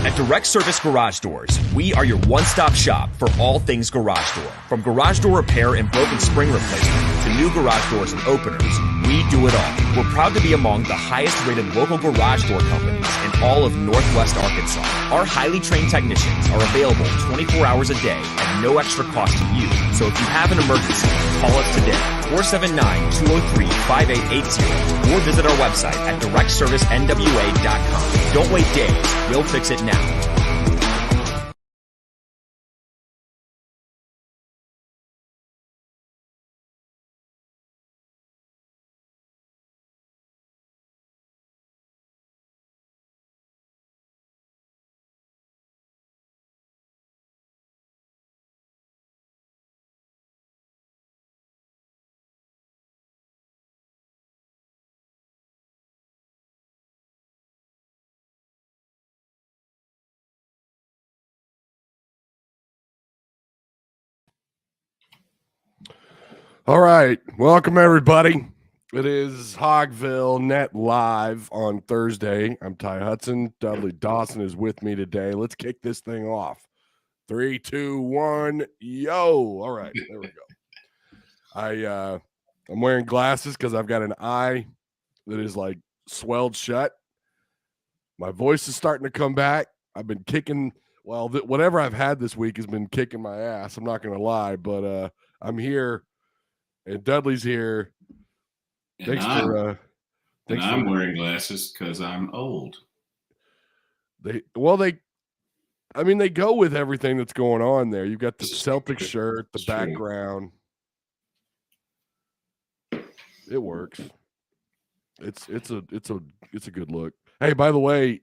At Direct Service Garage Doors, we are your one-stop shop for all things garage door. From garage door repair and broken spring replacement to new garage doors and openers, we do it all. We're proud to be among the highest-rated local garage door companies in all of Northwest Arkansas. Our highly trained technicians are available 24 hours a day at no extra cost to you. So if you have an emergency, call us today, 479-203-5880, or visit our website at directservicenwa.com. Don't wait days. We'll fix it now. All right. Welcome, everybody. It is Hogville Net Live on Thursday. I'm Ty Hudson. Dudley Dawson is with me today. Let's kick this thing off. 3, 2, 1, yo. All right. There we go. I'm wearing glasses because I've got an eye that is like swelled shut. My voice is starting to come back. I've been kicking. Well, whatever I've had this week has been kicking my ass. I'm not going to lie, but I'm here. And Dudley's here. I'm wearing glasses because I'm old. They go with everything that's going on there. You've got the Celtics shirt, the background. It works. It's a good look. Hey, by the way,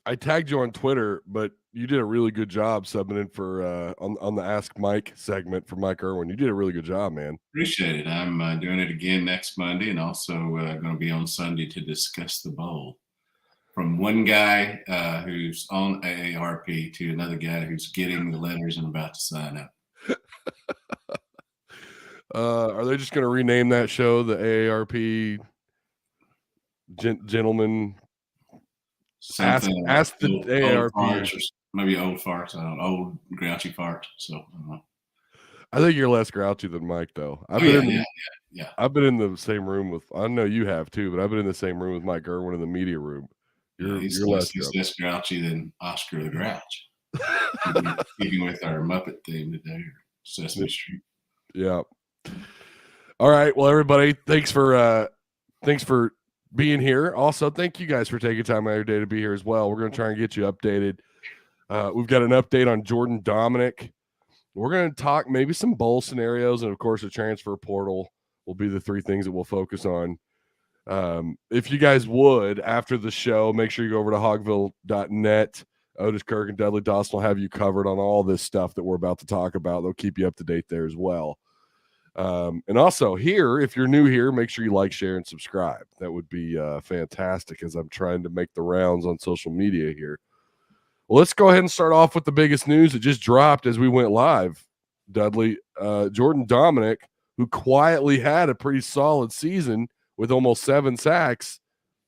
I tagged you on Twitter, but you did a really good job subbing in for on the Ask Mike segment for Mike Irwin. You did a really good job, man. Appreciate it. I'm doing it again next Monday, and also going to be on Sunday to discuss the bowl. From one guy who's on AARP to another guy who's getting the letters and about to sign up. Are they just going to rename that show the AARP Gentleman? Ask the AARP. Maybe old farts. I don't know, old grouchy farts. So I think you're less grouchy than Mike, though. I've been in the same room with. I know you have too, but I've been in the same room with Mike Irwin in the media room. He's less grouchy than Oscar the Grouch. Even with our Muppet theme today, Sesame Street. Yeah. All right. Well, everybody, thanks for being here. Also, thank you guys for taking time out of your day to be here as well. We're going to try and get you updated. We've got an update on Jordan Dominic. We're going to talk maybe some bowl scenarios, and of course, the transfer portal will be the three things that we'll focus on. If you guys would, after the show, make sure you go over to hogville.net. Otis Kirk and Dudley Dawson will have you covered on all this stuff that we're about to talk about. They'll keep you up to date there as well. And also here, if you're new here, make sure you like, share, and subscribe. That would be fantastic as I'm trying to make the rounds on social media here. Well, let's go ahead and start off with the biggest news that just dropped as we went live. Dudley, Jordan Dominic, who quietly had a pretty solid season with almost 7 sacks,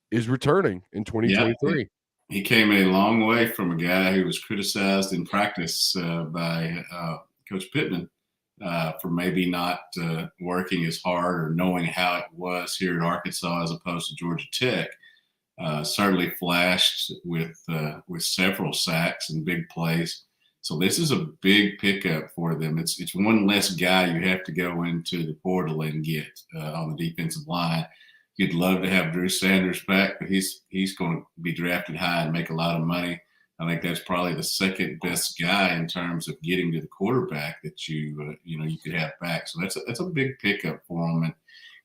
is returning in 2023. Yeah, he came a long way from a guy who was criticized in practice by Coach Pittman for maybe not working as hard or knowing how it was here at Arkansas as opposed to Georgia Tech. Certainly flashed with several sacks and big plays. So this is a big pickup for them. It's one less guy you have to go into the portal and get on the defensive line. You'd love to have Drew Sanders back, but he's going to be drafted high and make a lot of money. I think that's probably the second best guy in terms of getting to the quarterback that you could have back. So that's a big pickup for him.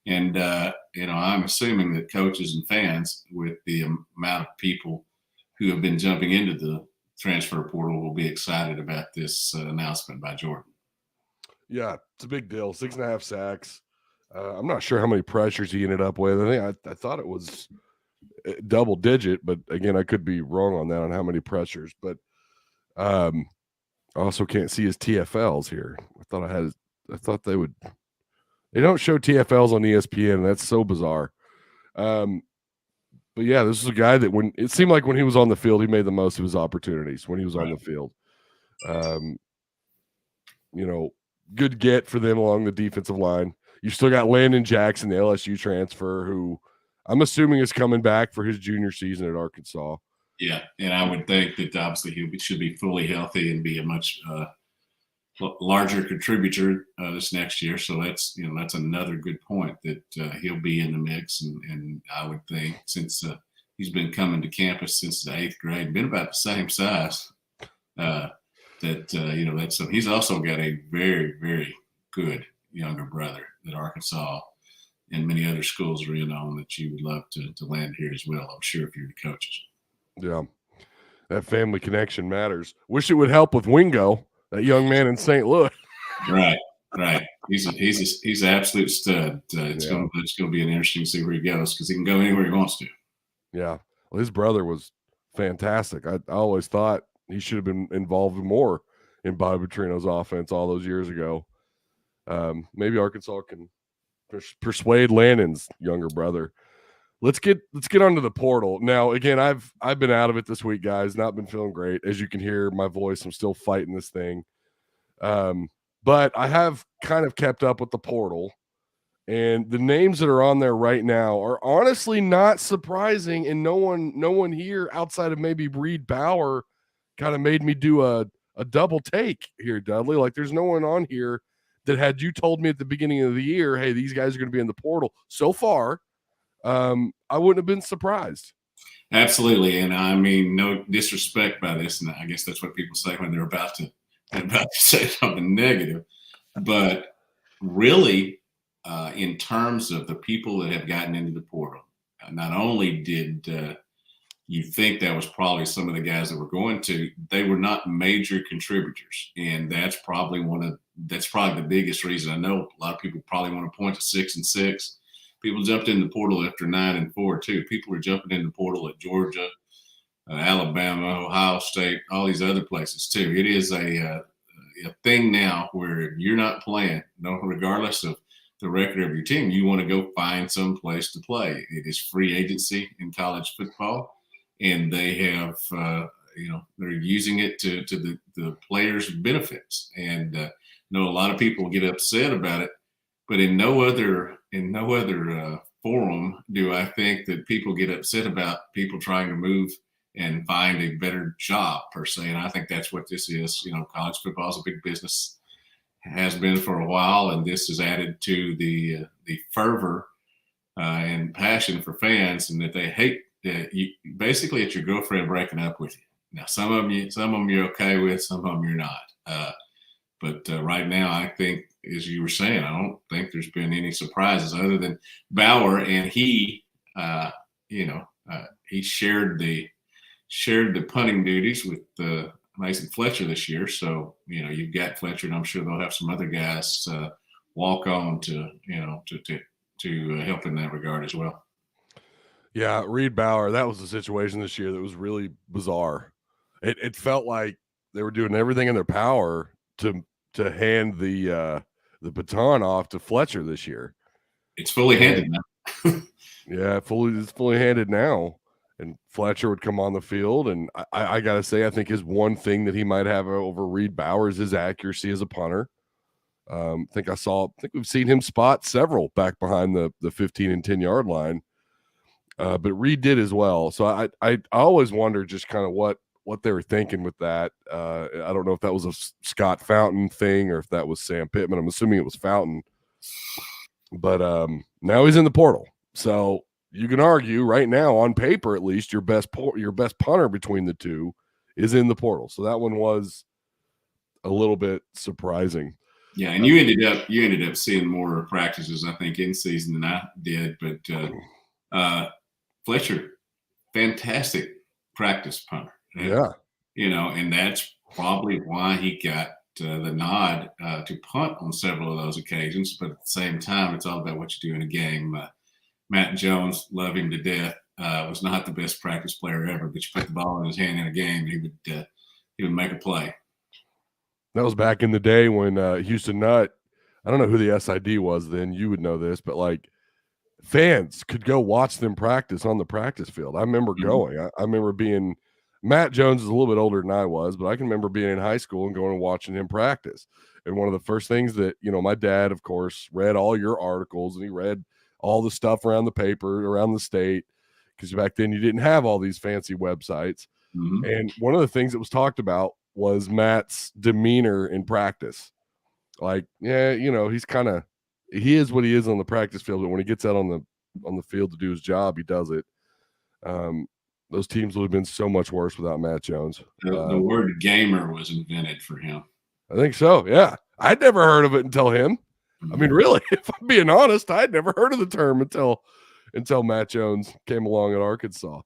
And I'm assuming that coaches and fans, with the amount of people who have been jumping into the transfer portal, will be excited about this announcement by Jordan. Yeah, it's a big deal. 6.5 sacks. I'm not sure how many pressures he ended up with. I thought it was double digit, but again, I could be wrong on that on how many pressures. But I also can't see his TFLs here. I thought they would. They don't show TFLs on ESPN, and that's so bizarre. But yeah, this is a guy that when it seemed like when he was on the field, he made the most of his opportunities when he was on the field. Good get for them along the defensive line. You still got Landon Jackson, the LSU transfer, who I'm assuming is coming back for his junior season at Arkansas. Yeah, and I would think that obviously he should be fully healthy and be a much larger contributor this next year. So that's another good point that he'll be in the mix. And I would think since he's been coming to campus since the 8th grade, been about the same size. So he's also got a very, very good younger brother that Arkansas and many other schools are in on that you would love to land here as well. I'm sure if you're the coaches. Yeah, that family connection matters. Wish it would help with Wingo, that young man in St. Louis. Right. He's an absolute stud. It's going to be an interesting to see where he goes because he can go anywhere he wants to. Yeah, well, his brother was fantastic. I always thought he should have been involved more in Bobby Petrino's offense all those years ago. Maybe Arkansas can persuade Landon's younger brother. Let's get onto the portal. Now, again, I've been out of it this week, guys. Not been feeling great. As you can hear my voice, I'm still fighting this thing. But I have kind of kept up with the portal. And the names that are on there right now are honestly not surprising. And no one here outside of maybe Reed Bauer kind of made me do a double take here, Dudley. Like there's no one on here that had you told me at the beginning of the year, hey, these guys are going to be in the portal. So far, I wouldn't have been surprised. Absolutely. And I mean, no disrespect by this. And I guess that's what people say when they're about to say something negative. But really, in terms of the people that have gotten into the portal, not only did you think that was probably some of the guys that were going to, they were not major contributors. And that's probably the biggest reason. I know a lot of people probably want to point to 6-6. People jumped in the portal after 9-4 too. People were jumping in the portal at Georgia, Alabama, Ohio State, all these other places too. It is a thing now where you're not playing, regardless of the record of your team, you want to go find some place to play. It is free agency in college football, and they have, they're using it to the players' benefits. And I know a lot of people get upset about it, but in no other forum do I think that people get upset about people trying to move and find a better job per se. And I think that's what this is. College football is a big business, has been for a while, and this is added to the fervor and passion for fans, and that they hate that you basically it's your girlfriend breaking up with you. Now, some of them you're okay with, some of them you're not. But right now, I think, as you were saying, I don't think there's been any surprises other than Bauer, and he shared the punting duties with Mason Fletcher this year. So, you've got Fletcher, and I'm sure they'll have some other guys walk on to help in that regard as well. Yeah, Reed Bauer, that was the situation this year that was really bizarre. It felt like they were doing everything in their power to hand the baton off to Fletcher this year. It's fully handed now. Yeah, it's fully handed now. And Fletcher would come on the field, and I got to say, I think his one thing that he might have over Reed Bauer is his accuracy as a punter. I think we've seen him spot several back behind the 15 and 10 yard line. But Reed did as well. So I always wondered just kind of what they were thinking with that. I don't know if that was a Scott Fountain thing or if that was Sam Pittman. I'm assuming it was Fountain. But now he's in the portal. So you can argue right now, on paper at least, your best punter between the two is in the portal. So that one was a little bit surprising. Yeah, and you ended up seeing more practices, I think, in season than I did. But Fletcher, fantastic practice punter. Yeah, and that's probably why he got the nod to punt on several of those occasions. But at the same time, it's all about what you do in a game. Matt Jones, love him to death, was not the best practice player ever, but you put the ball in his hand in a game, he would make a play. That was back in the day when Houston Nutt, I don't know who the SID was then, you would know this, but like fans could go watch them practice on the practice field. I remember going. I remember being Matt Jones is a little bit older than I was, but I can remember being in high school and going and watching him practice. And one of the first things that, my dad, of course, read all your articles, and he read all the stuff around the paper, around the state, because back then you didn't have all these fancy websites. Mm-hmm. And one of the things that was talked about was Matt's demeanor in practice. Like, yeah, he is what he is on the practice field, but when he gets out on the field to do his job, he does it. Those teams would have been so much worse without Matt Jones. The word gamer was invented for him. I think so. Yeah. I'd never heard of it until him. Mm-hmm. I mean, really, if I'm being honest, I'd never heard of the term until Matt Jones came along at Arkansas.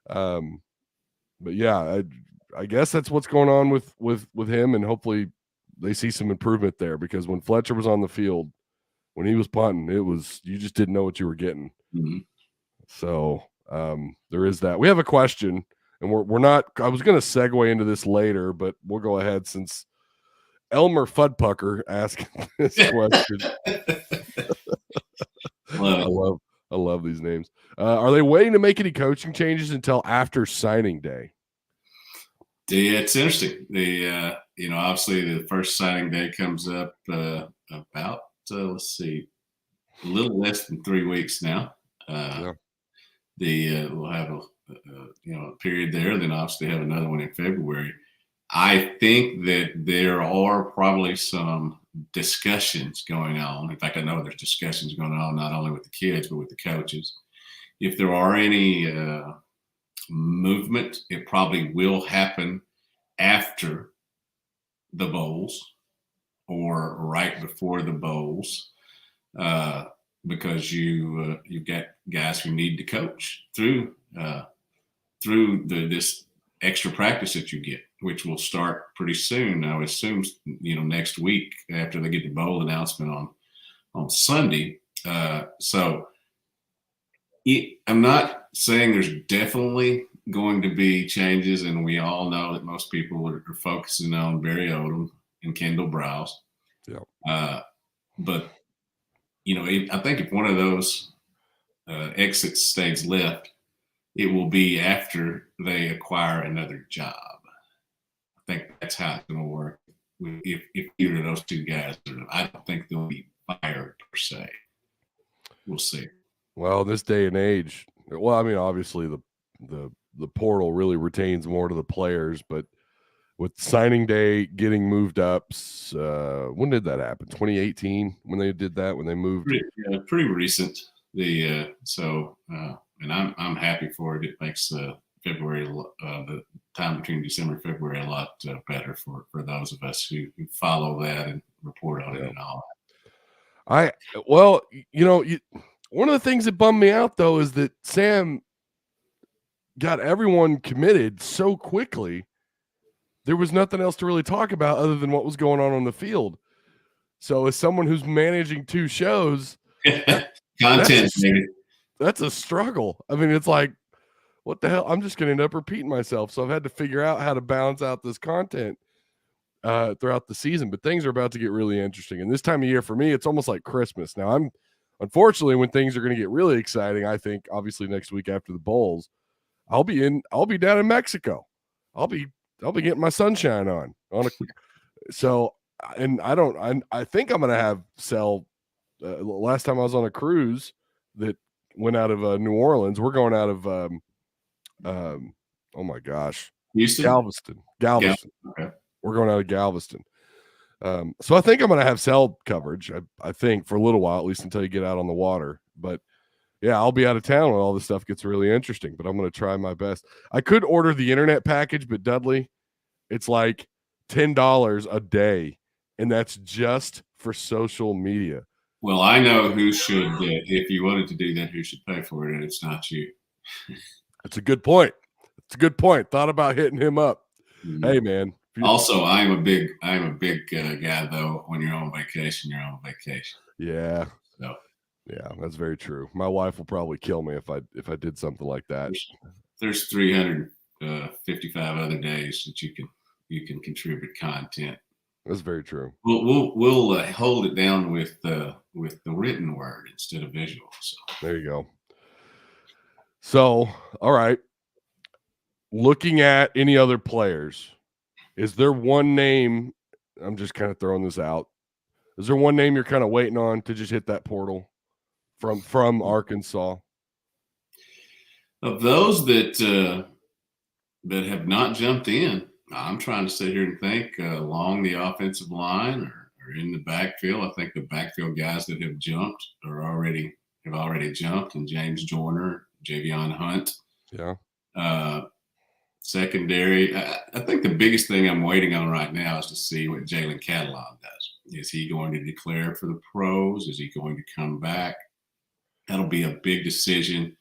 But yeah, I guess that's what's going on with him, and hopefully they see some improvement there, because when Fletcher was on the field, when he was punting, you just didn't know what you were getting. Mm-hmm. So there is that. We have a question, and we're not. I was going to segue into this later, but we'll go ahead since Elmer Fudpucker asked this question. I love these names. Are they waiting to make any coaching changes until after signing day? Yeah, it's interesting. Obviously the first signing day comes up about let's see, a little less than 3 weeks now. We'll have a period there, then obviously have another one in February. I think that there are probably some discussions going on. In fact, I know there's discussions going on not only with the kids but with the coaches. If there are any movement, it probably will happen after the bowls or right before the bowls, because you've got guys who need to coach through this extra practice that you get, which will start pretty soon. I would assume next week after they get the bowl announcement on Sunday. So I'm not saying there's definitely going to be changes, and we all know that most people are focusing on Barry Odom and Kendall Browse. Yeah. But I think if one of those exits stays left, it will be after they acquire another job. I think that's how it's going to work. If either of those two guys, I don't think they'll be fired per se. We'll see. Well, this day and age, obviously the portal really retains more to the players, but with signing day getting moved up, when did that happen? 2018 when they did that, when they moved? Pretty recent. And I'm happy for it. It makes February, the time between December and February, a lot better for those of us who follow that and report on it and all that. One of the things that bummed me out, though, is that Sam got everyone committed so quickly. There was nothing else to really talk about other than what was going on the field. So as someone who's managing 2 shows, content, maybe. That's a struggle. I mean, it's like, what the hell? I'm just going to end up repeating myself. So I've had to figure out how to balance out this content throughout the season. But things are about to get really interesting. And this time of year for me, it's almost like Christmas. Now, unfortunately, when things are going to get really exciting, I think obviously next week after the bowls, I'll be down in Mexico. I'll be getting my sunshine on so, and I think I'm going to have last time I was on a cruise that went out of New Orleans. We're going out of oh my gosh, Houston? Galveston. Okay. We're going out of Galveston. So I think I'm going to have cell coverage, I think, for a little while, at least until you get out on the water. But yeah, I'll be out of town when all this stuff gets really interesting, but I'm going to try my best. I could order the internet package, but Dudley, it's like $10 a day, and that's just for social media. Well, I know who should, if you wanted to do that, who should pay for it, and it's not you. That's a good point. Thought about hitting him up. Mm-hmm. Hey, man. Also, I'm a big guy, though. When you're on vacation, you're on vacation. Yeah. So. Yeah, that's very true. My wife will probably kill me if I did something like that. There's 355 other days that you can contribute content. That's very true. We'll hold it down with the written word instead of visual. So There you go. So, all right. Looking at any other players, is there one name? I'm just kind of throwing this out. Is there one name you're kind of waiting on to just hit that portal from Arkansas? of those that have not jumped in, I'm trying to sit here and think along the offensive line or in the backfield. I think the backfield guys that have jumped have already jumped, and James Joyner, Javion Hunt. Yeah. Secondary, I think the biggest thing I'm waiting on right now is to see what Jalen Catalon does. Is he going to declare for the pros? Is he going to come back? That'll be a big decision.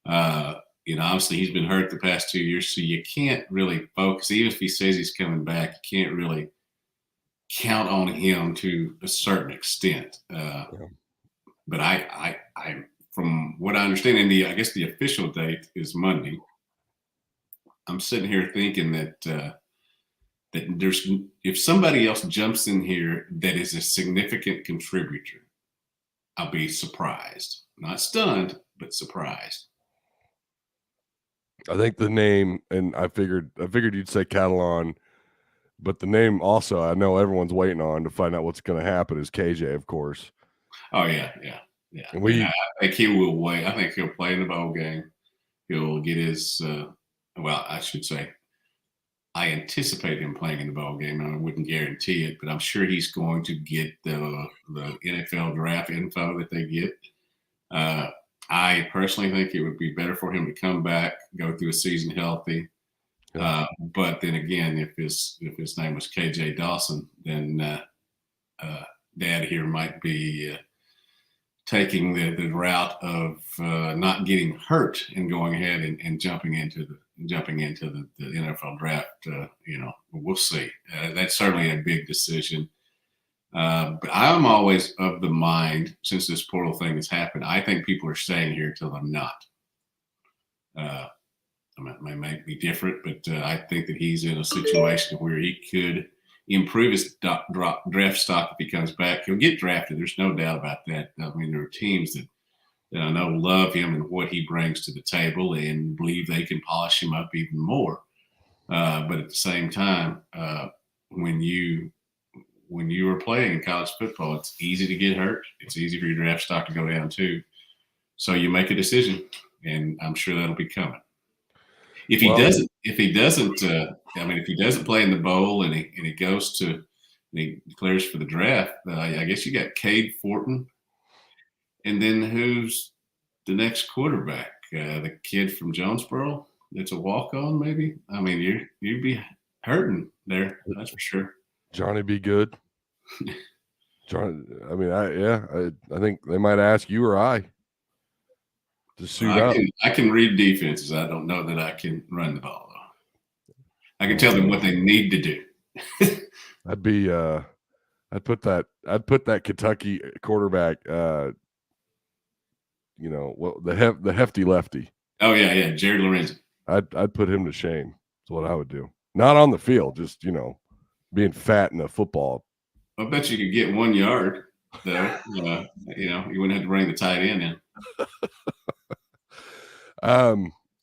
Obviously he's been hurt the past 2 years, so you can't really focus. Even if he says he's coming back, you can't really count on him to a certain extent. But I, from what I understand, I guess the official date is Monday. I'm sitting here thinking that if somebody else jumps in here that is a significant contributor, I'll be surprised. Not stunned, but surprised. I think the name, and I figured you'd say Catalan, but the name also I know everyone's waiting on to find out what's going to happen is KJ, of course. Oh yeah. And I think he will wait. I think he'll play in the bowl game. He'll get his. I should say, I anticipate him playing in the bowl game. I wouldn't guarantee it, but I'm sure he's going to get the NFL draft info that they get. I personally think it would be better for him to come back, go through a season healthy. Yeah. But then again, if his name was KJ Dawson, then Dad here might be taking the route of not getting hurt and going ahead and jumping into the NFL draft. We'll see. That's certainly a big decision. But I'm always of the mind, since this portal thing has happened, I think people are staying here till they're not. It might be different, but I think that he's in a situation where he could improve his draft stock if he comes back. He'll get drafted. There's no doubt about that. I mean, there are teams that I know love him and what he brings to the table and believe they can polish him up even more. But at the same time, when you are playing in college football, it's easy to get hurt. It's easy for your draft stock to go down too. So you make a decision, and I'm sure that'll be coming. If he doesn't play in the bowl and he goes to and he declares for the draft, I guess you got Cade Fortin, and then who's the next quarterback? The kid from Jonesboro that's a walk-on, maybe. I mean, you'd be hurting there, that's for sure. Johnny be good. John, I mean, I think they might ask you or I to suit up. I can read defenses. I don't know that I can run the ball though. I can tell them what they need to do. I'd put that Kentucky quarterback, the hefty lefty. Oh yeah, Jared Lorenzen. I'd put him to shame. That's what I would do. Not on the field, just being fat in a football. I bet you could get 1 yard though. You wouldn't have to bring the tight end in.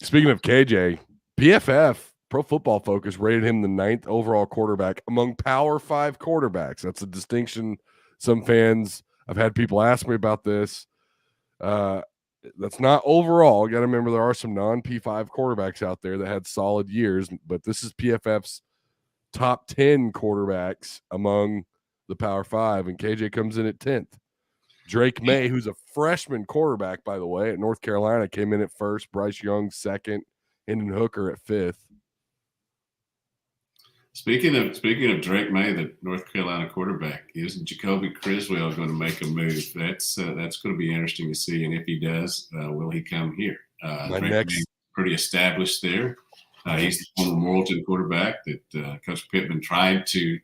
Speaking of KJ, PFF, Pro Football Focus, rated him the 9th overall quarterback among Power 5 quarterbacks. That's a distinction. Some fans, I've had people ask me about this. That's not overall. You got to remember there are some non-P5 quarterbacks out there that had solid years, but this is PFF's top 10 quarterbacks among the Power 5, and KJ comes in at 10th. Drake May, who's a freshman quarterback, by the way, at North Carolina, came in at 1st. Bryce Young 2nd. Hendon Hooker at 5th. Speaking of Drake May, the North Carolina quarterback, is Jacoby Criswell going to make a move? That's going to be interesting to see. And if he does, will he come here? Drake May pretty established there. He's the former Morrilton quarterback that Coach Pittman tried to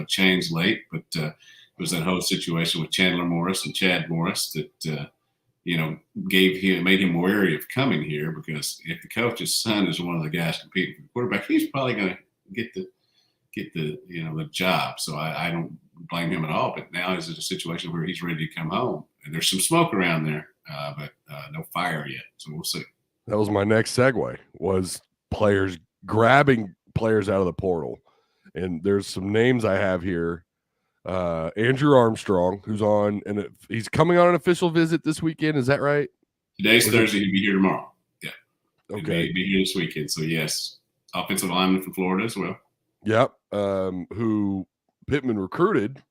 change late, but it was that whole situation with Chandler Morris and Chad Morris that made him wary of coming here, because if the coach's son is one of the guys competing for the quarterback, he's probably going to get the the job. So I don't blame him at all. But now he's in a situation where he's ready to come home, and there's some smoke around there, but no fire yet. So we'll see. That was my next segue, was players grabbing players out of the portal. And there's some names I have here. Andrew Armstrong, who's on, and he's coming on an official visit this weekend. Is that right? Today's Thursday. He'll be here tomorrow. Yeah. Okay. He'll be here this weekend. So, yes, offensive lineman from Florida as well. Yep. Who Pittman recruited,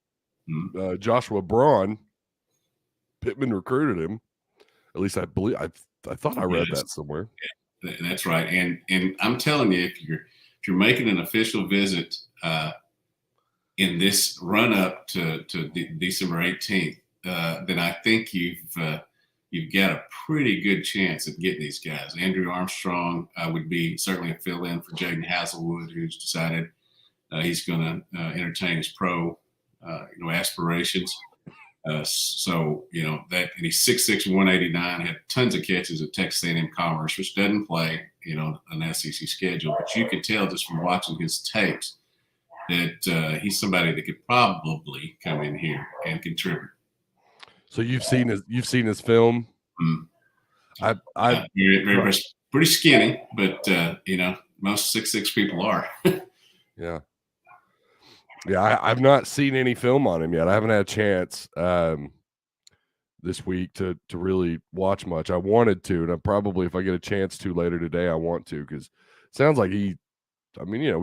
Joshua Braun. Pittman recruited him. At least I believe. I thought I read that somewhere. Yeah, that's right. And I'm telling you, if you're making an official visit in this run up to December 18th, then I think you've got a pretty good chance of getting these guys. Andrew Armstrong would be certainly a fill-in for Jaden Hazelwood, who's decided he's going to entertain his pro aspirations. So that, and he's 6'6", 189, had tons of catches at Texas A&M Commerce, which doesn't play an SEC schedule, but you could tell just from watching his tapes that he's somebody that could probably come in here and contribute. So you've seen his film. Very pretty skinny, but most 6'6" people are. Yeah. I've not seen any film on him yet. I haven't had a chance this week to really watch much. I wanted to, and I probably, if I get a chance to later today, I want to, because it sounds like we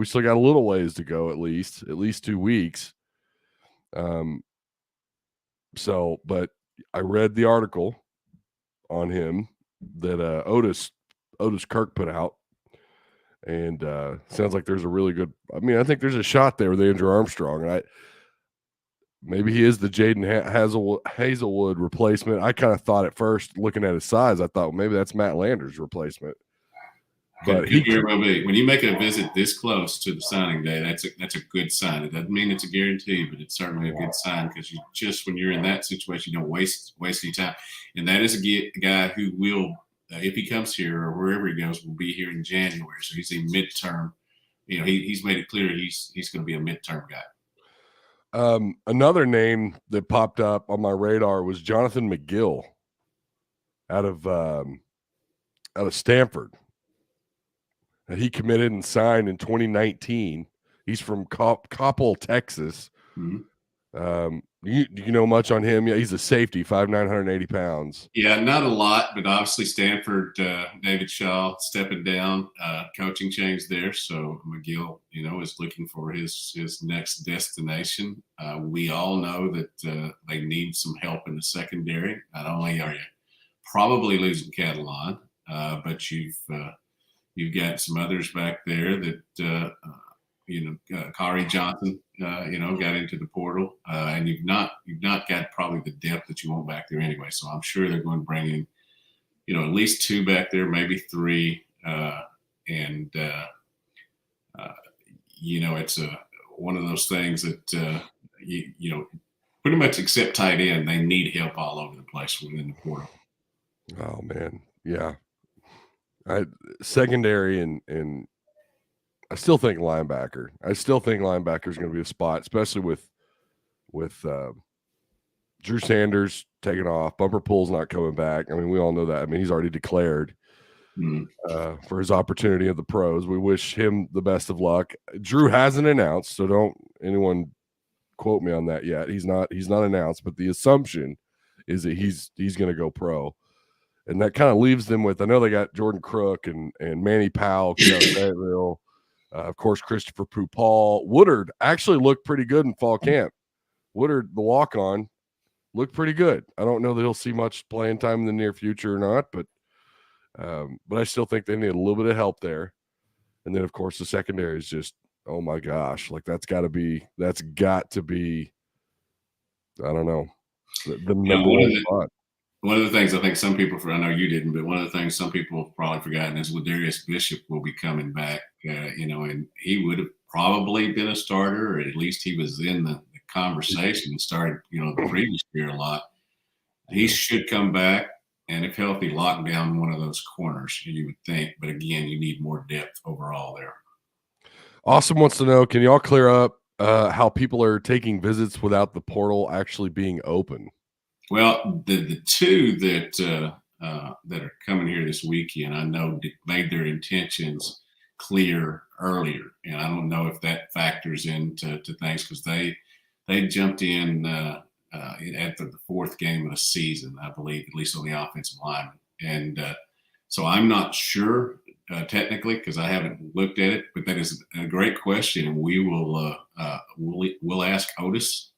still got a little ways to go, at least 2 weeks. But I read the article on him that Otis Kirk put out. And sounds like there's a really good. I think there's a shot there with Andrew Armstrong, and maybe he is the Jaden Hazelwood replacement. I kind of thought at first, looking at his size, I thought maybe that's Matt Lander's replacement. But when you make a visit this close to the signing day, that's a good sign. It doesn't mean it's a guarantee, but it's certainly a good sign, because when you're in that situation, you don't waste any time. And that is a guy who will. If he comes here or wherever he goes, will be here in January. So he's a midterm. He's made it clear he's going to be a midterm guy. Another name that popped up on my radar was Jonathan McGill out of Stanford. And he committed and signed in 2019. He's from Coppell, Texas. Mm-hmm. You know much on him? Yeah, he's a safety, 5'9", 180 pounds. Yeah, not a lot, but obviously Stanford, David Shaw stepping down, coaching change there. So McGill, is looking for his next destination. We all know that they need some help in the secondary. Not only are you probably losing Catalan, but you've got some others back there that Kari Johnson, got into the portal, and you've not got probably the depth that you want back there anyway. So I'm sure they're going to bring in, at least 2 back there, maybe 3, and it's one of those things that pretty much except tight end, they need help all over the place within the portal. Oh man, yeah. Secondary and I still think linebacker. I still think linebacker is going to be a spot, especially with Drew Sanders taking off. Bumper Pool's not coming back. We all know that. He's already declared for his opportunity at the pros. We wish him the best of luck. Drew hasn't announced, so don't anyone quote me on that yet. He's not announced, but the assumption is that he's going to go pro. And that kind of leaves them with, I know they got Jordan Crook and Manny Powell, Fayetteville. Of course, Christopher Pupal. Woodard actually looked pretty good in fall camp. Woodard, the walk-on, looked pretty good. I don't know that he'll see much playing time in the near future or not, but I still think they need a little bit of help there. And then, of course, the secondary is just, oh my gosh, that's got to be, I don't know, the number one spot. One of the things I think some people, I know you didn't, but one of the things some people have probably forgotten is Ladarius Bishop will be coming back, and he would have probably been a starter, or at least he was in the conversation and started, the previous year a lot. He should come back, and if healthy, lock down one of those corners, you would think. But again, you need more depth overall there. Awesome wants to know, can y'all clear up how people are taking visits without the portal actually being open? Well, the two that are coming here this weekend, I know made their intentions clear earlier, and I don't know if that factors into things because they jumped in at the fourth game of the season, I believe, at least on the offensive lineman, and so I'm not sure technically because I haven't looked at it, but that is a great question, and we'll ask Otis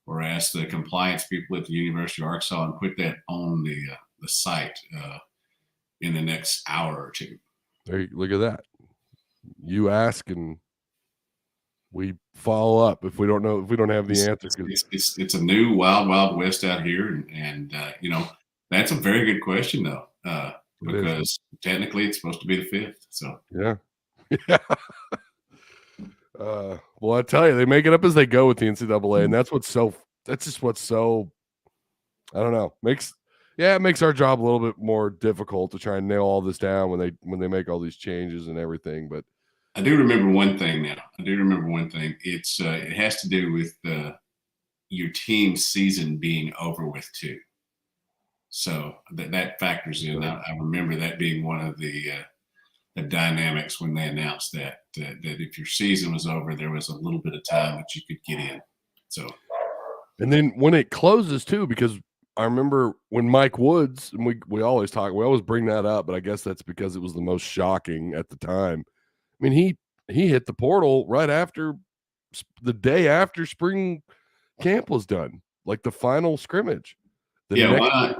or ask the compliance people at the University of Arkansas and put that on the site in the next hour or two. There, look at that. You ask and we follow up if we don't know, if we don't have the answer. It's a new wild west out here, and that's a very good question though, because technically it's supposed to be the 5th. So yeah. Well, I tell you, they make it up as they go with the NCAA, and that's just what's so, I don't know, it makes our job a little bit more difficult to try and nail all this down when they make all these changes and everything. But I do remember one thing now. It's it has to do with your team's season being over with too. So that factors in. I remember that being one of the dynamics when they announced that if your season was over, there was a little bit of time that you could get in. So, and then when it closes too, because I remember when Mike Woods, and we always bring that up, but I guess that's because it was the most shocking at the time. I mean, he hit the portal right after the day after spring camp was done, like the final scrimmage. Why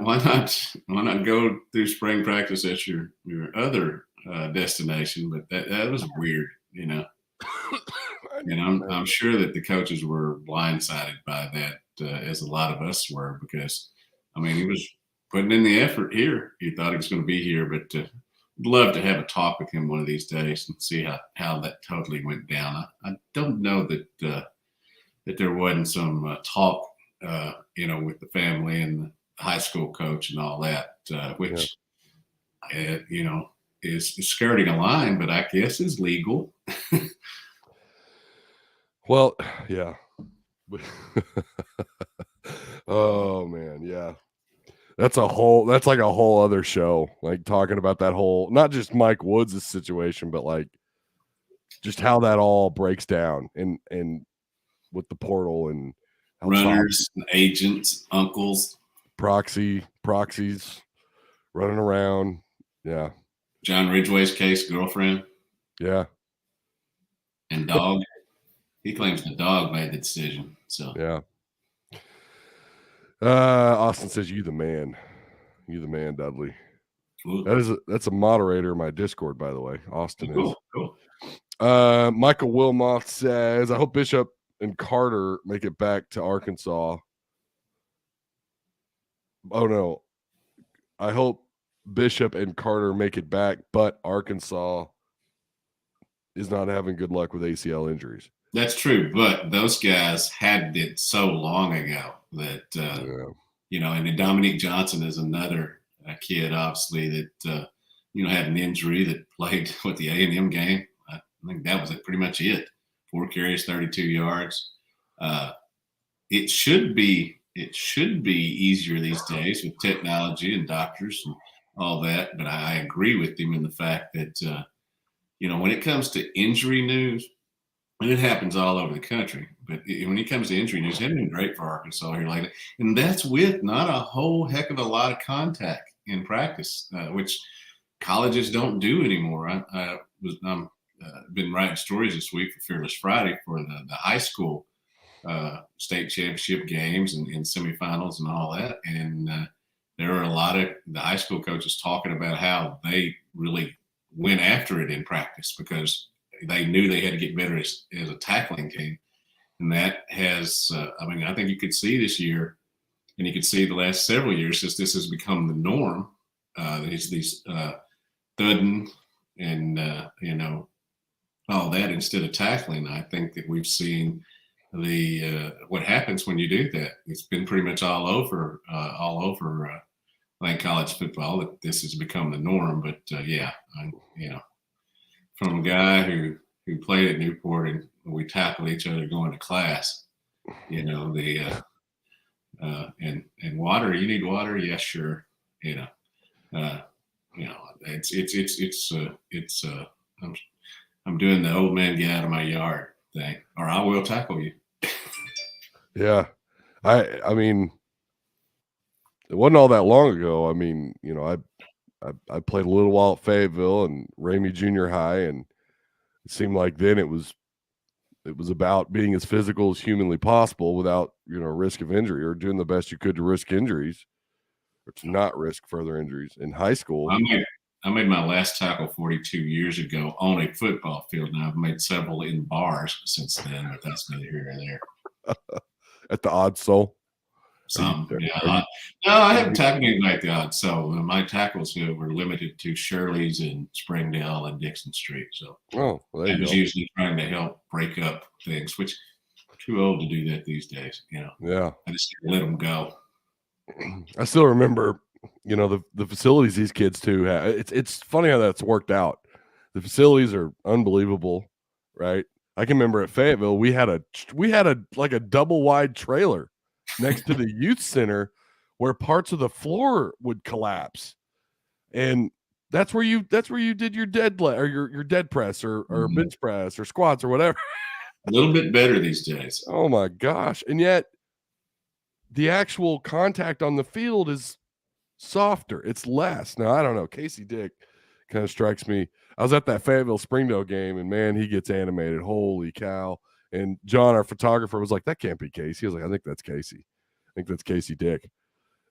not go through spring practice at your other destination? But that was weird, And I'm sure that the coaches were blindsided by that, as a lot of us were, because I mean he was putting in the effort here. He thought he was going to be here, but I'd love to have a talk with him one of these days and see how that totally went down. I don't know that there wasn't some talk, with the family and the high school coach and all that, which is skirting a line, but I guess is legal. Well, yeah. Oh man, yeah. That's like a whole other show, like talking about that whole, not just Mike Woods' situation, but like just how that all breaks down and with the portal and runners, and agents, uncles, proxies running around. Yeah. John Ridgway's case, girlfriend. Yeah. And dog. He claims the dog made the decision. So yeah. Austin says, "You the man, Dudley." Cool. That's a moderator in my Discord, by the way. Austin is. Cool. Michael Wilmoth says, "I hope Bishop and Carter make it back to Arkansas." Oh no, I hope Bishop and Carter make it back, but Arkansas is not having good luck with ACL injuries. That's true, but those guys had it so long ago that and then Dominic Johnson is another kid, obviously, that had an injury that played with the A&M game. I think that was pretty much it. 4 carries, 32 yards. It should be easier these days with technology and doctors and all that. But I agree with him in the fact that when it comes to injury news. And it happens all over the country, but when it comes to injury news, it hasn't been great for Arkansas here lately. And that's with not a whole heck of a lot of contact in practice, which colleges don't do anymore. I've been writing stories this week for Fearless Friday for the high school state championship games and semifinals and all that. And there are a lot of the high school coaches talking about how they really went after it in practice because they knew they had to get better as a tackling team. And that has, I think you could see this year, and you could see the last several years, since this has become the norm, these thudding and, all that instead of tackling. I think that we've seen what happens when you do that. It's been pretty much all over college football that this has become the norm. But from a guy who who played at Newport, and we tackled each other going to class. You know, and water. You need water? Yeah, sure. You know, it's I'm doing the old man get out of my yard thing, or I will tackle you. Yeah, I mean, it wasn't all that long ago. I mean, you know, I played a little while at Fayetteville and Ramey Junior High, and it seemed like then it was about being as physical as humanly possible without, you know, risk of injury, or doing the best you could to risk injuries or to not risk further injuries. In high school, I made my last tackle 42 years ago on a football field. Now I've made several in bars since then, but that's neither here nor there. At the Odd Soul. No, I haven't tackled anybody at the Odd Soul. My tackles were limited to Shirley's and Springdale and Dixon Street. So well, I was usually trying to help break up things, which I'm too old to do that these days. You know, yeah, I just let them go. I still remember, you know, the facilities these kids too have. It's funny how that's worked out. The facilities are unbelievable, right? I can remember at Fayetteville we had a like a double wide trailer next to the youth center where parts of the floor would collapse, and that's where you did your your dead press or bench press or squats or whatever. A little bit better these days. Oh my gosh. And yet the actual contact on the field is softer. It's less. Now, I don't know. Casey Dick kind of strikes me. I was at that Fayetteville Springdale game, and man, he gets animated. Holy cow. And John, our photographer, was like, that can't be Casey. He was like, I think that's Casey. I think that's Casey Dick.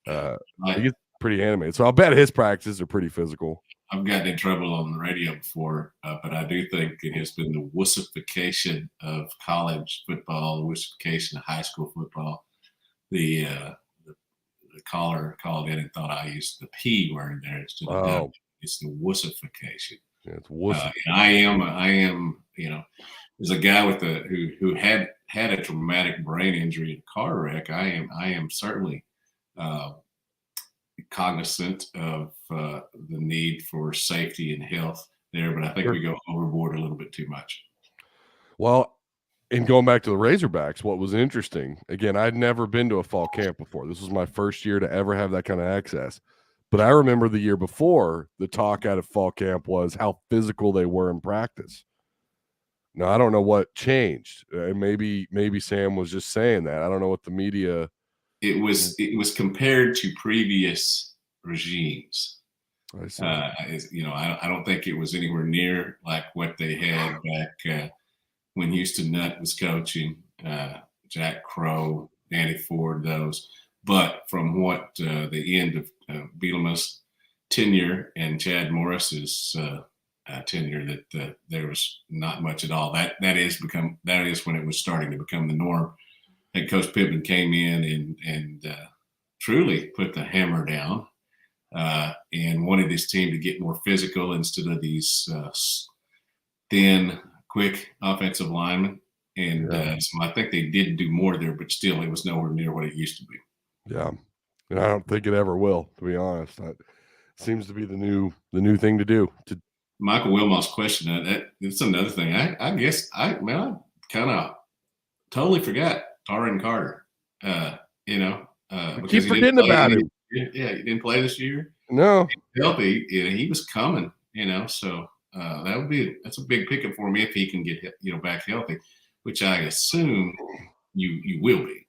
He gets pretty animated. So I'll bet his practices are pretty physical. I've gotten in trouble on the radio before, but I do think it has been the wussification of college football, the wussification of high school football. The caller called in and thought I used the P word there instead of W. It's the wussification. Yeah, it's wussification. I am, you know, as a guy with who had a traumatic brain injury in a car wreck, I am certainly cognizant of the need for safety and health there, but I think we go overboard a little bit too much. Well, and going back to the Razorbacks, what was interesting, again, I'd never been to a fall camp before. This was my first year to ever have that kind of access. But I remember the year before, the talk out of fall camp was how physical they were in practice. Now, I don't know what changed. Maybe Sam was just saying that. I don't know what the media. It was compared to previous regimes. I see. You know, I don't think it was anywhere near like what they had back when Houston Nutt was coaching, Jack Crow, Danny Ford, those. But from what the end of Bielema's tenure and Chad Morris's tenure, that there was not much at all. That is when it was starting to become the norm. And Coach Pittman came in and truly put the hammer down and wanted his team to get more physical instead of these thin, quick offensive linemen. And so I think they did do more there, but still it was nowhere near what it used to be. Yeah. And I don't think it ever will, to be honest. That seems to be the new thing to do. Michael Wilmot's question, it's another thing. I guess I kind of totally forgot Taryn Carter. You know, keep forgetting about him. Yeah, he didn't play this year. No, healthy. He was coming. You know, so that's a big pickup for me if he can get back healthy, which I assume you will be.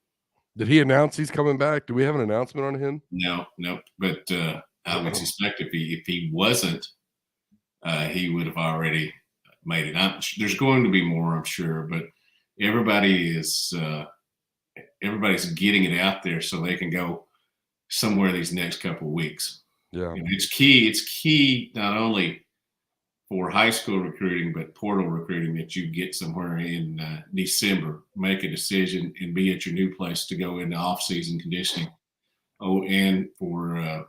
Did he announce he's coming back? Do we have an announcement on him? No. But I would suspect if he wasn't, he would have already made it. There's going to be more, I'm sure, but everybody's getting it out there so they can go somewhere these next couple of weeks. Yeah, it's key. It's key not only for high school recruiting, but portal recruiting, that you get somewhere in December, make a decision and be at your new place to go into off-season conditioning. Oh, and for,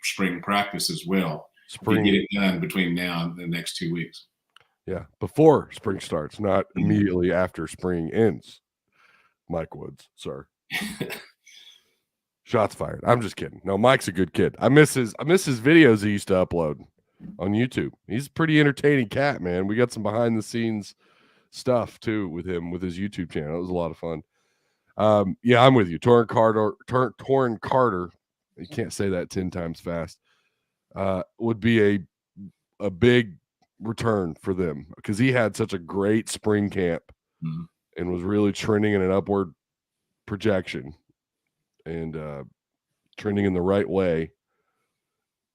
spring practice as well. Spring. Get it done between now and the next 2 weeks. Yeah, before spring starts, not immediately after spring ends. Mike Woods, sir. Shots fired. I'm just kidding. No, Mike's a good kid. I miss his videos he used to upload. on YouTube. He's a pretty entertaining cat, man. We got some behind the scenes stuff too with him with his YouTube channel. It was a lot of fun. Yeah, I'm with you. Torrin Carter. You can't say that 10 times fast. Would be a big return for them because he had such a great spring camp and was really trending in an upward projection and trending in the right way.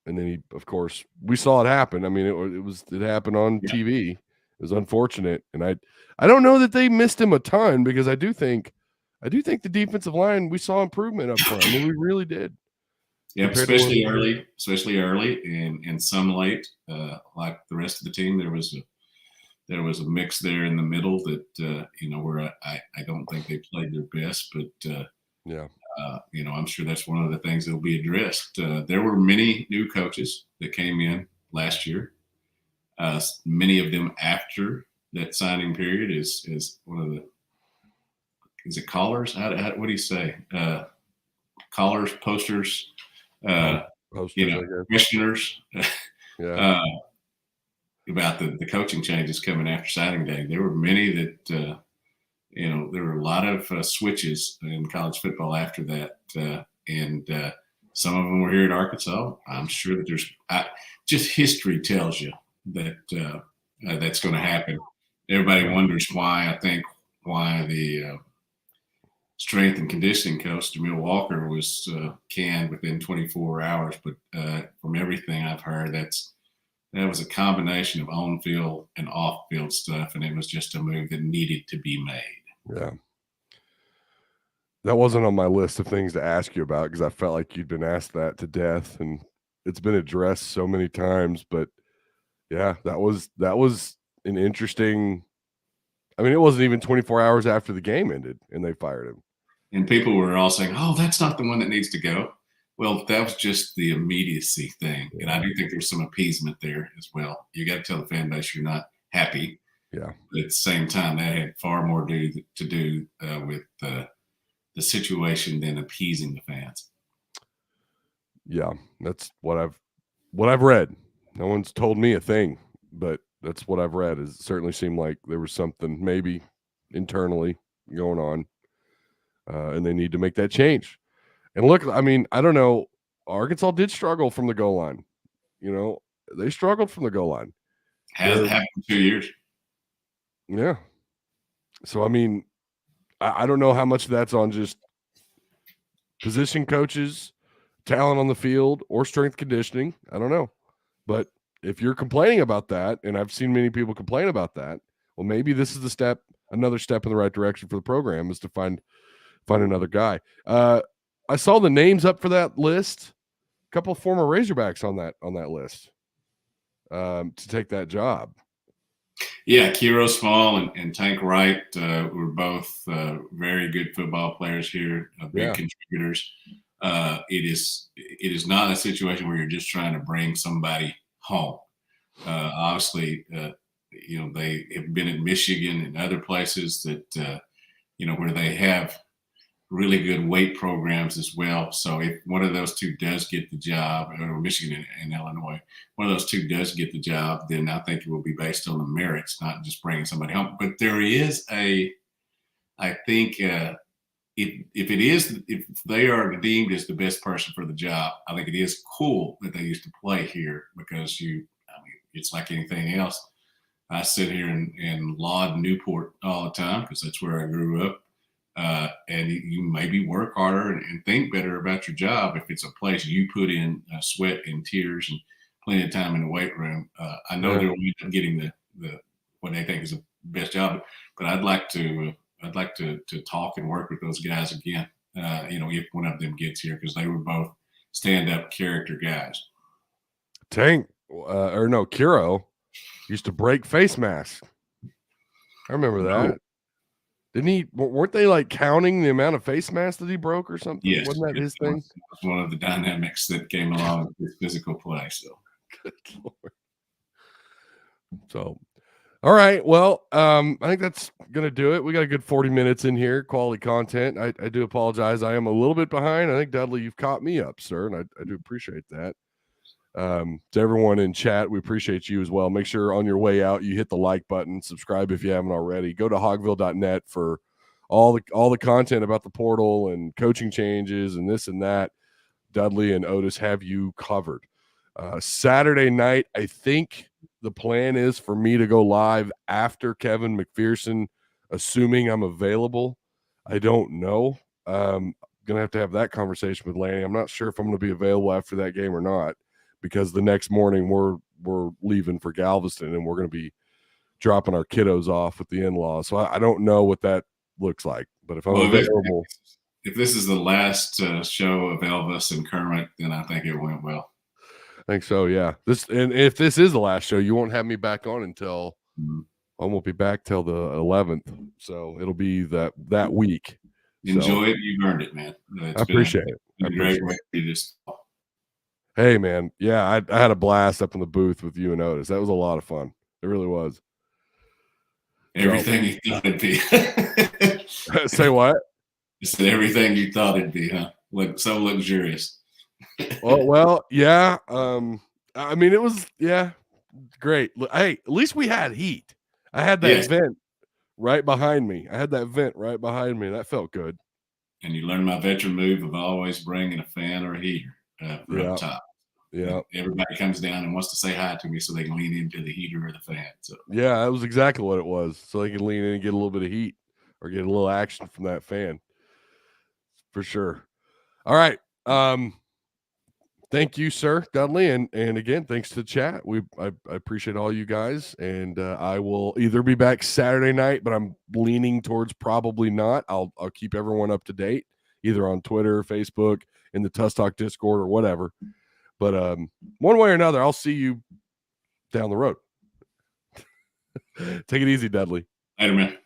And then he, of course, we saw it happen. I mean, it happened on TV. It was unfortunate, and I don't know that they missed him a ton because I do think the defensive line, we saw improvement up front. I mean, we really did. Yeah, especially early and some late. Like the rest of the team, there was a mix there in the middle that where I don't think they played their best, but I'm sure that's one of the things that will be addressed. There were many new coaches that came in last year. Many of them after that signing period is one of the is it callers? What do you say? Callers, posters. Commissioners about the coaching changes coming after signing day. There were many that there were a lot of switches in college football after that, and some of them were here at Arkansas. I'm sure that there's just history tells you that that's going to happen. Everybody wonders why. I think why the strength and conditioning coach, Jamil Walker, was canned within 24 hours. But from everything I've heard, that was a combination of on-field and off-field stuff, and it was just a move that needed to be made. Yeah. That wasn't on my list of things to ask you about because I felt like you'd been asked that to death, and it's been addressed so many times. But, yeah, that was an interesting – I mean, it wasn't even 24 hours after the game ended, and they fired him. And people were all saying, oh, that's not the one that needs to go. Well, that was just the immediacy thing. And I do think there's some appeasement there as well. You got to tell the fan base you're not happy. Yeah. But at the same time, that had far more to do with the situation than appeasing the fans. Yeah, that's what I've read. No one's told me a thing, but that's what I've read. It certainly seemed like there was something maybe internally going on. And they need to make that change. And look, I mean, I don't know. Arkansas did struggle from the goal line. They struggled from the goal line. Hasn't happened in 2 years. Yeah. So, I mean, I don't know how much that's on just position coaches, talent on the field, or strength conditioning. I don't know. But if you're complaining about that, and I've seen many people complain about that, well, maybe this is another step in the right direction for the program is to find another guy. I saw the names up for that list. A couple of former Razorbacks on that list to take that job. Yeah, Kiro Small and Tank Wright were both very good football players here, big contributors. It is not a situation where you're just trying to bring somebody home. Obviously, they have been in Michigan and other places that where they have really good weight programs as well. So if one of those two does get the job, or Michigan and Illinois, one of those two does get the job, then I think it will be based on the merits, not just bringing somebody home. But there is I think if they are deemed as the best person for the job, I think it is cool that they used to play here because it's like anything else. I sit here and laud Newport all the time because that's where I grew up. And you maybe work harder and think better about your job if it's a place you put in sweat and tears and plenty of time in the weight room. I know they'll end up getting the what they think is the best job, but I'd like to talk and work with those guys again. If one of them gets here, because they were both stand-up character guys. Kiro used to break face masks. I remember that. Weren't they like counting the amount of face masks that he broke or something? Yes. Wasn't that his thing? It was one of the dynamics that came along with his physical play. So, good Lord. So, all right. Well, I think that's going to do it. We got a good 40 minutes in here, quality content. I do apologize. I am a little bit behind. I think, Dudley, you've caught me up, sir, and I do appreciate that. To everyone in chat, we appreciate you as well. Make sure on your way out you hit the like button, subscribe if you haven't already. Go to hogville.net for all the content about the portal and coaching changes and this and that. Dudley and Otis have you covered. Saturday night, I think the plan is for me to go live after Kevin McPherson, assuming I'm available. I don't know. Gonna have to have that conversation with Lanny. I'm not sure if I'm gonna be available after that game or not, because the next morning we're leaving for Galveston and we're gonna be dropping our kiddos off with the in-laws. So I don't know what that looks like. But if I'm available, if this is the last show of Elvis and Kermit, then I think it went well. I think so, yeah. If this is the last show, you won't have me back on until I won't be back till the 11th. So it'll be that week. Enjoy it. You've earned it, man. I appreciate it. Great way to just. Hey, man. Yeah, I had a blast up in the booth with you and Otis. That was a lot of fun. It really was. Everything you thought it'd be. Say what? Just everything you thought it'd be, huh? Like so luxurious. well, yeah. I mean, it was, great. Hey, at least we had heat. I had that vent right behind me. That felt good. And you learned my veteran move of always bringing a fan or a heater up top. Yeah. Everybody comes down and wants to say hi to me so they can lean into the heater or the fan. So yeah, that was exactly what it was. So they can lean in and get a little bit of heat or get a little action from that fan. For sure. All right. Thank you, sir, Dudley, and again, thanks to the chat. I appreciate all you guys, and I will either be back Saturday night, but I'm leaning towards probably not. I'll keep everyone up to date, either on Twitter, Facebook, in the Tuss Talk Discord, or whatever. But one way or another, I'll see you down the road. Take it easy, Dudley. Later, man.